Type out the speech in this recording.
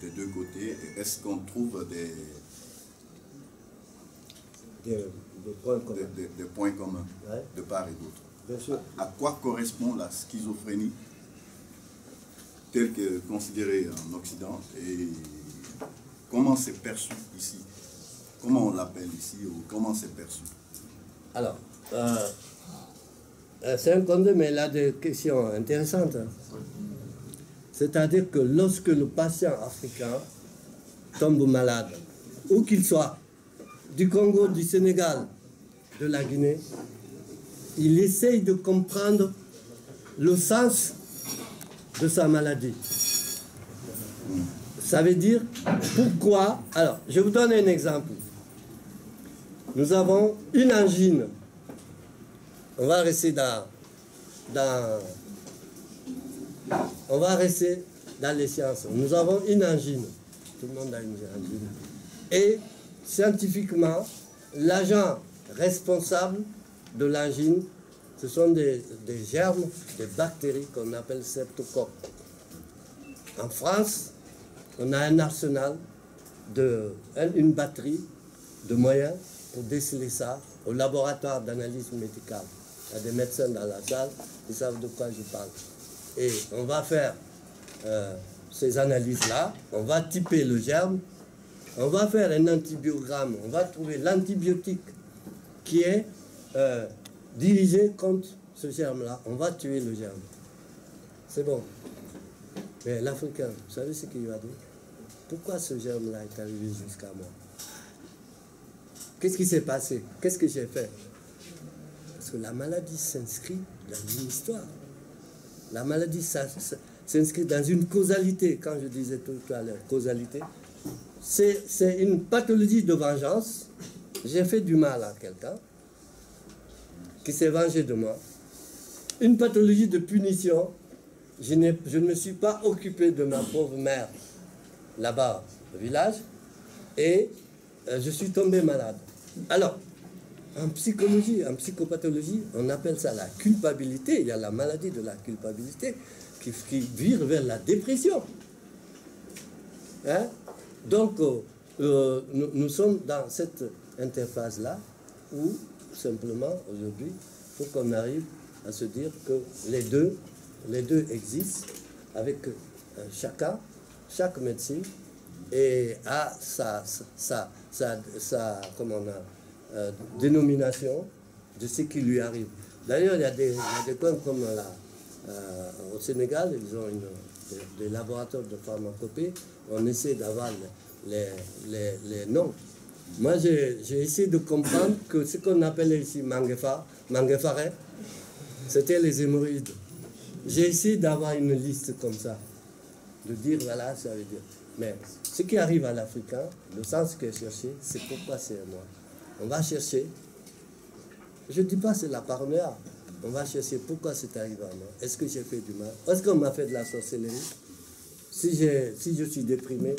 des deux côtés. Est-ce qu'on trouve des points communs, des points communs ouais, de part et d'autre? bien sûr. À quoi correspond la schizophrénie telle que considérée en Occident et comment c'est perçu ici? Comment on l'appelle ici ou comment c'est perçu? Alors, c'est un condé, mais il a des questions intéressantes. C'est-à-dire que lorsque le patient africain tombe malade, où qu'il soit, du Congo, du Sénégal, de la Guinée, il essaye de comprendre le sens de sa maladie. Ça veut dire pourquoi. Alors, je vous donne un exemple. Nous avons une angine. On va rester on va rester dans les sciences. Nous avons une angine. Tout le monde a une angine. Et scientifiquement, l'agent responsable de l'angine, ce sont des germes, des bactéries qu'on appelle streptocoques. En France, on a un arsenal, une batterie de moyens pour déceler ça au laboratoire d'analyse médicale. Il y a des médecins dans la salle qui savent de quoi je parle. Et on va faire ces analyses-là, on va typer le germe, on va faire un antibiogramme, on va trouver l'antibiotique qui est dirigé contre ce germe-là. On va tuer le germe. C'est bon. Mais l'Africain, vous savez ce qu'il va dire? Pourquoi ce germe-là est arrivé jusqu'à moi? Qu'est-ce qui s'est passé? Qu'est-ce que j'ai fait? Parce que la maladie s'inscrit dans une histoire. La maladie s'inscrit dans une causalité. Quand je disais tout à l'heure, causalité, c'est une pathologie de vengeance. J'ai fait du mal à quelqu'un qui s'est vengé de moi. Une pathologie de punition. Je ne me suis pas occupé de ma pauvre mère là-bas au village et je suis tombé malade. Alors, en psychologie, en psychopathologie, on appelle ça la culpabilité. Il y a la maladie de la culpabilité qui vire vers la dépression. Hein? Donc, nous sommes dans cette interface-là où, simplement, aujourd'hui, il faut qu'on arrive à se dire que les deux existent avec chaque médecine et a sa dénomination de ce qui lui arrive. D'ailleurs, il y a des coins comme au Sénégal, ils ont des laboratoires de pharmacopée, on essaie d'avoir les noms. Moi, j'ai essayé de comprendre que ce qu'on appelait ici manguefare, c'était les hémorroïdes. J'ai essayé d'avoir une liste comme ça, de dire voilà, ça veut dire. Mais ce qui arrive à l'Africain, le sens qui est cherché, c'est pourquoi c'est moi. On va chercher, je ne dis pas c'est la paranoïa, on va chercher pourquoi c'est arrivé à moi. Est-ce que j'ai fait du mal? Est-ce qu'on m'a fait de la sorcellerie? Si je suis déprimé,